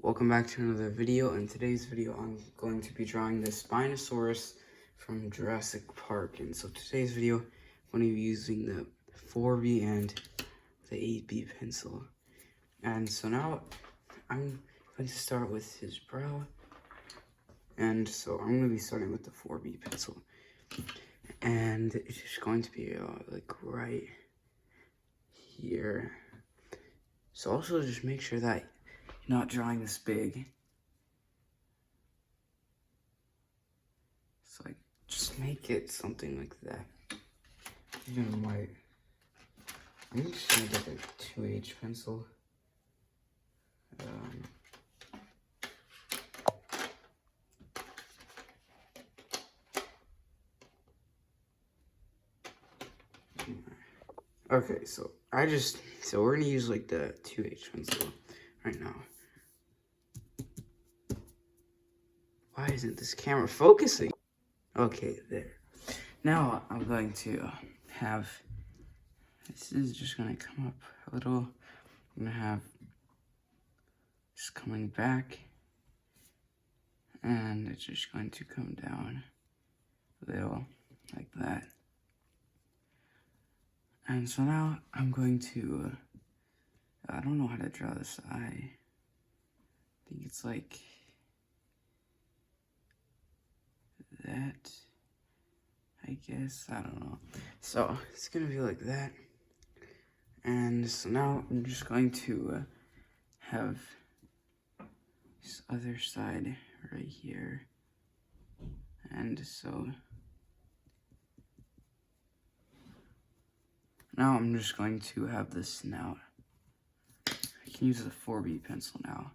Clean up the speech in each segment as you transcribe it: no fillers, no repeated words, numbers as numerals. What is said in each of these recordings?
Welcome back to another video. In today's video, I'm going to be drawing the Spinosaurus from Jurassic Park. And so today's video, I'm going to be using the 4B and the 8B pencil. And so now I'm going to start with his brow. And so I'm going to be starting with the 4B pencil. And it's just going to be like right here. So also just make sure that you're not drawing this big. So like, just make it something like that. Even white. I'm just gonna get a 2H pencil. Okay, so we're gonna use like the 2H pencil right now. Why isn't this camera focusing? Okay, there. Now I'm going to have, this is just gonna come up a little. I'm gonna have this coming back, and it's just going to come down a little like that. And so now I'm going to, I don't know how to draw this eye. I think it's like that, I guess, I don't know. So it's gonna be like that. And so now I'm just going to have this other side right here. And so now I'm just going to have this snout. I can use the 4B pencil now.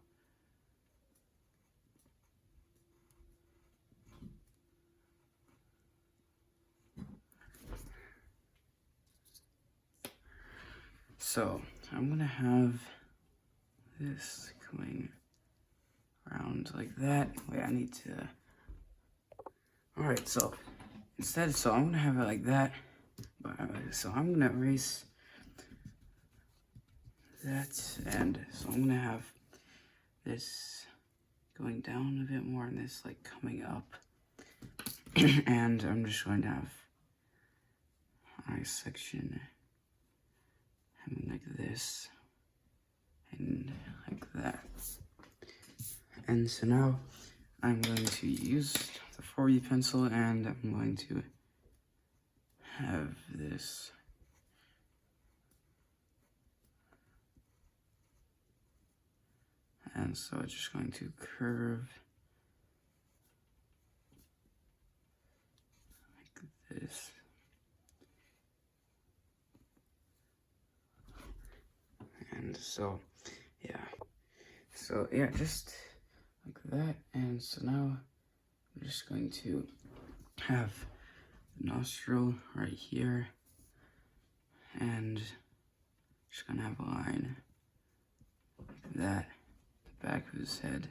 So I'm gonna have this coming around like that. Wait, I need to. Alright, so instead, so I'm gonna have it like that. So I'm gonna erase that, and so I'm gonna have this going down a bit more and this like coming up. And I'm just going to have eye section having like this and like that. And so now I'm going to use the 4B pencil, and I'm going to have this and so it's just going to curve like this. And so yeah, just like that. And so now I'm just going to have the nostril right here, and just gonna have a line like that. The back of his head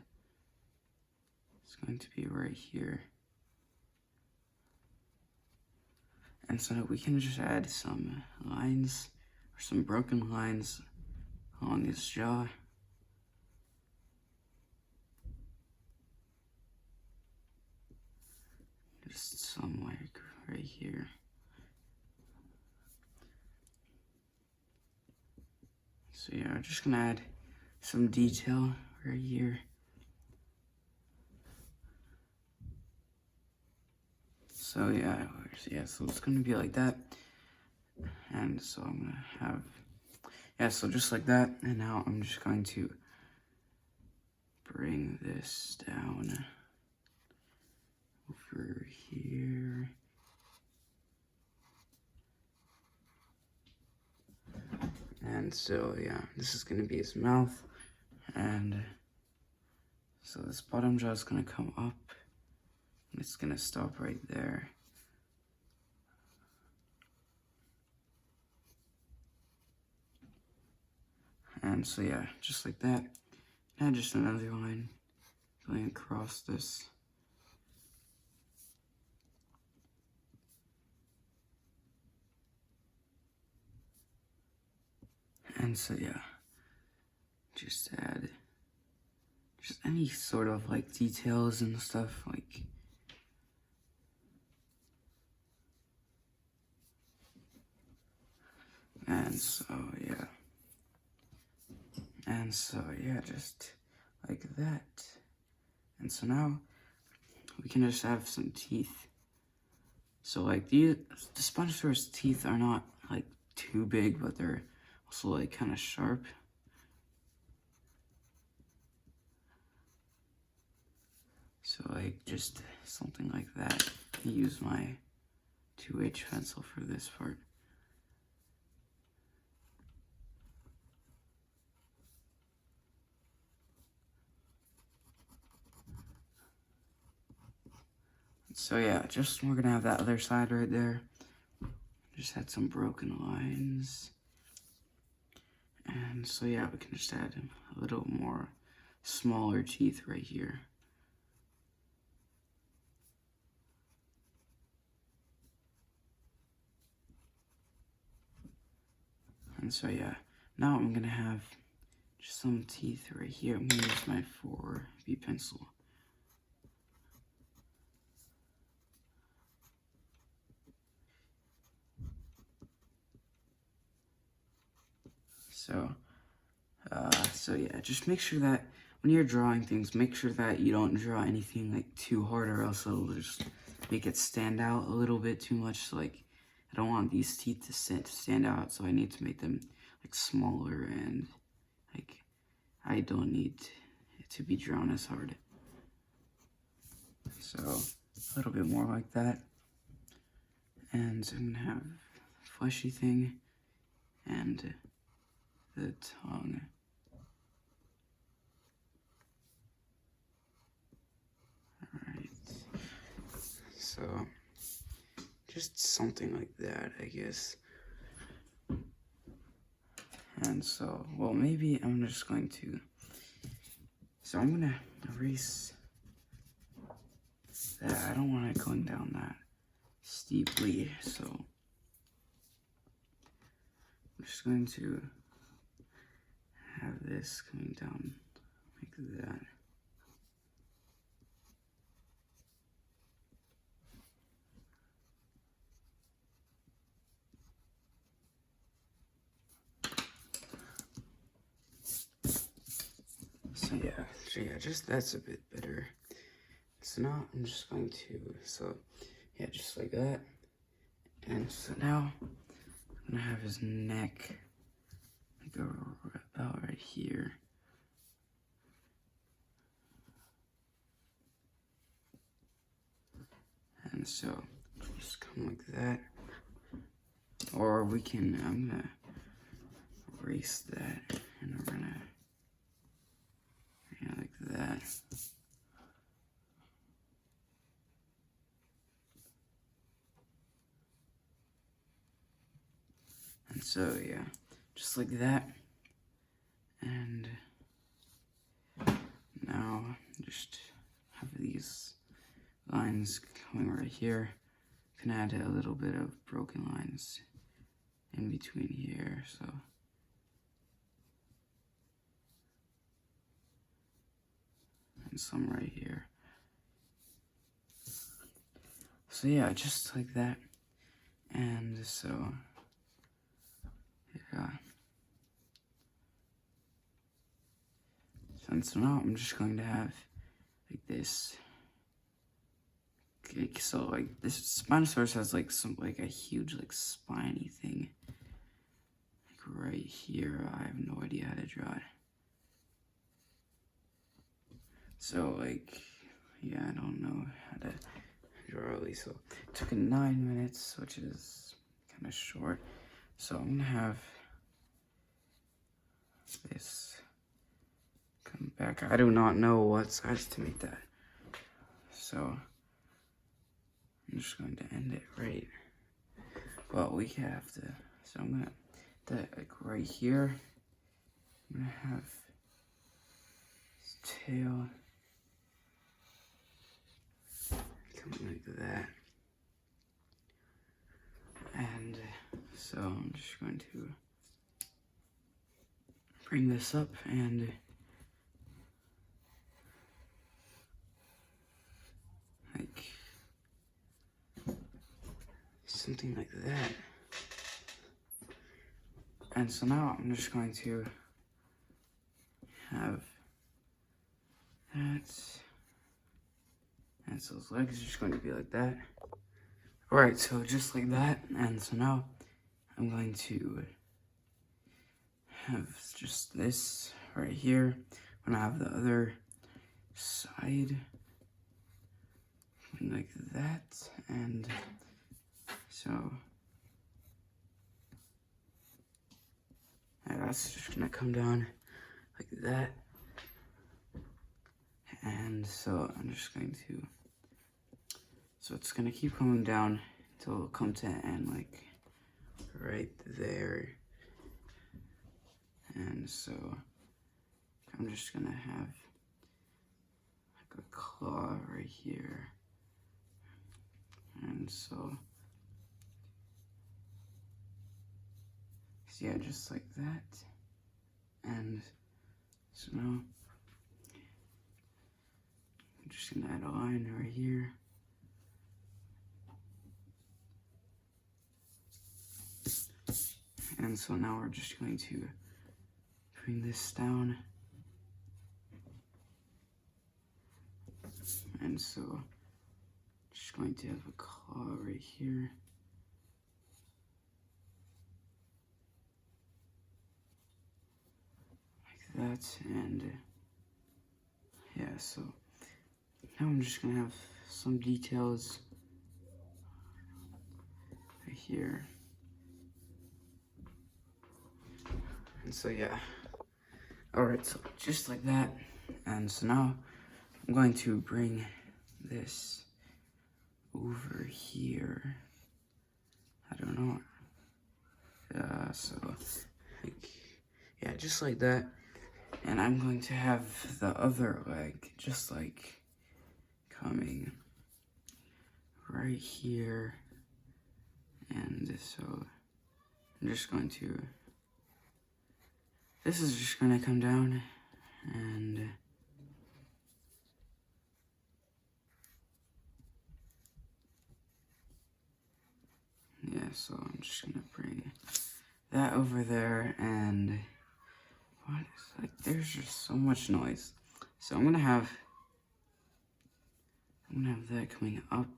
is going to be right here. And so we can just add some lines or some broken lines along his jaw. Just some like right here. So yeah, I'm just gonna add some detail right here. So yeah, so it's gonna be like that. And so I'm gonna have, so just like that. And now I'm just going to bring this down over here. And so yeah, this is gonna be his mouth. And so this bottom jaw is gonna come up, and it's gonna stop right there. And so yeah, just like that. Now just another line going across this. And so yeah, just any sort of like details and stuff, like and so yeah, just like that. And so now we can just have some teeth. So like the Spinosaurus teeth are not like too big, but they're also like kind of sharp. So like just something like that. I use my 2H pencil for this part. So yeah, just we're gonna have that other side right there. Just had some broken lines. And so yeah, we can just add a little more smaller teeth right here. And so yeah, now I'm gonna have just some teeth right here. I'm gonna use my 4B pencil. So yeah, just make sure that when you're drawing things, make sure that you don't draw anything like too hard, or else it'll just make it stand out a little bit too much. So like, I don't want these teeth to stand out, so I need to make them like smaller, and like I don't need it to be drawn as hard. So a little bit more like that, and I'm gonna have a fleshy thing and the tongue. Alright, so just something like that, I guess. And so, well, maybe I'm just going to, so I'm gonna erase that. I don't want it going down that steeply, so I'm just going to have this coming down like that. So yeah, just that's a bit better. So now I'm just going to, so yeah, just like that. And so now I'm gonna have his neck go about right here. And so just come like that. Or we can, I'm gonna erase that, and we're gonna, yeah, like that. And so yeah, just like that. And now just have these lines coming right here. Can add a little bit of broken lines in between here, so and some right here. So yeah, just like that. And so yeah. And so now I'm just going to have like this. Okay, so like this Spinosaurus has like a huge like spiny thing like right here. I have no idea how to draw it. So like, yeah, I don't know how to draw really. So it took 9 minutes, which is kind of short. So I'm gonna have this come back. I do not know what size to make that. So I'm just going to end it right. Well, we have to, so I'm gonna, that like right here, I'm gonna have his tail coming like that. And so I'm just going to bring this up and something like that. And so now I'm just going to have that. And so his legs are just going to be like that. Alright, so just like that. And so now I'm going to have just this right here. I'm gonna have the other side like that. And so that's just gonna come down like that. And so I'm just going to, so it's gonna keep coming down until it'll come to an end, like right there. And so I'm just gonna have like a claw right here. And so yeah, just like that. And so now I'm just gonna add a line right here. And so now we're just going to bring this down. And so just going to have a claw right here. Like that. And yeah, so now I'm just gonna have some details right here. And so yeah. Alright, so just like that. And so now I'm going to bring this over here. I don't know. So like, yeah, just like that. And I'm going to have the other leg just like coming right here. And so I'm just going to, this is just going to come down and yeah, so I'm just going to bring that over there. And what is, like, there's just so much noise. So I'm gonna have that coming up,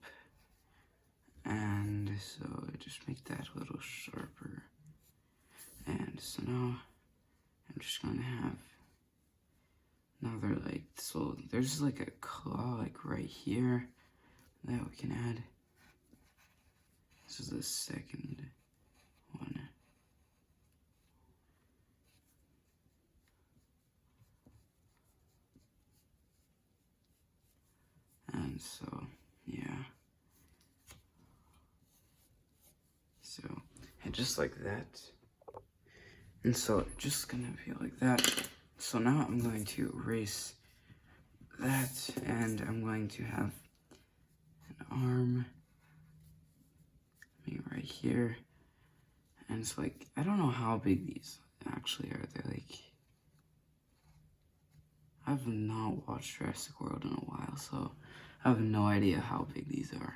and so just make that a little sharper. And so now I'm just gonna have another, like, so there's like a claw like right here that we can add. This is the second one. And so, yeah. So, and just like that. And so, it's just gonna be like that. So now I'm going to erase that, and I'm going to have an arm right here. And it's like, I don't know how big these actually are. They're like, I've not watched Jurassic World in a while, so I have no idea how big these are.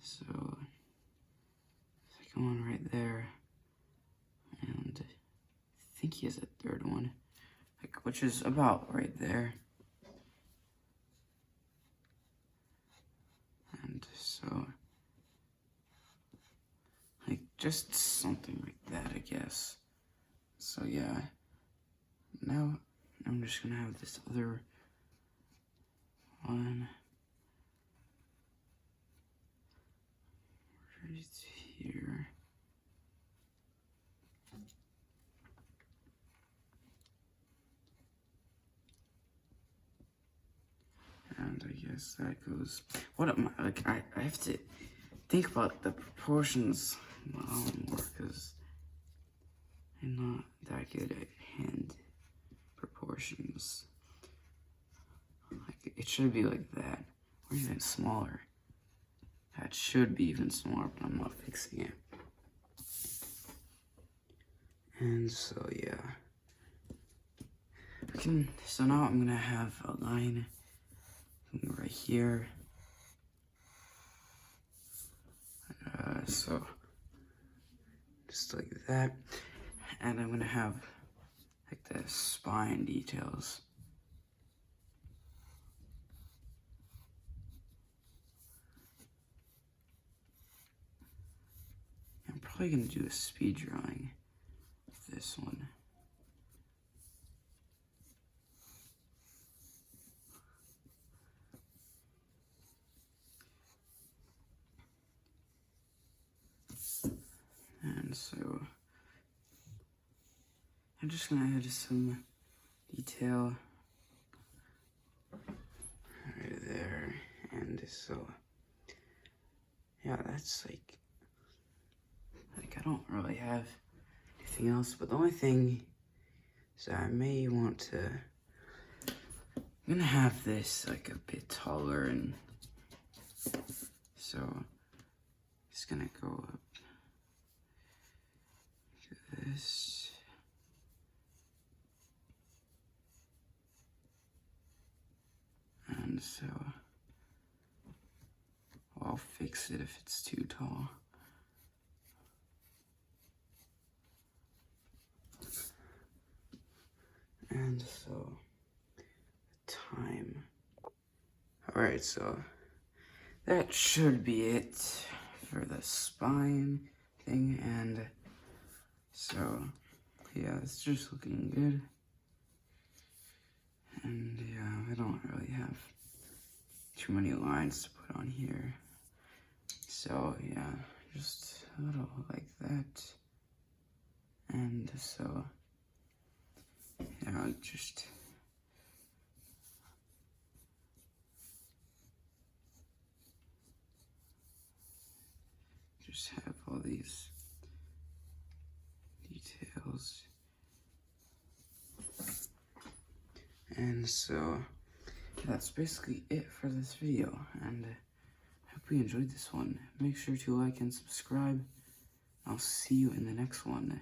So, second one right there, and I think he has a third one, like, which is about right there. And so, like, just something like that, I guess. So yeah, now I'm just gonna have this other one right here. And I guess that goes, what am I, like, I have to think about the proportions a lot more, because I'm not that good at hand proportions. Like, it should be like that, or even smaller. That should be even smaller, but I'm not fixing it. And so, yeah. So now I'm gonna have a line right here. so just like that. And I'm gonna have like the spine details. I'm probably gonna do a speed drawing of this one. And so I'm just gonna add some detail right there. And so yeah, that's like I don't really have anything else, but the only thing is that I may want to, I'm gonna have this like a bit taller, and so it's gonna go up to this. And so I'll fix it if it's too tall. And so time. Alright, so that should be it for the spine thing. And so yeah, it's just looking good. And yeah, I don't really have too many lines to put on here. So yeah, just a little like that. And so yeah, I'll just have all these details. And so that's basically it for this video, and I hope you enjoyed this one. Make sure to like and subscribe. I'll see you in the next one.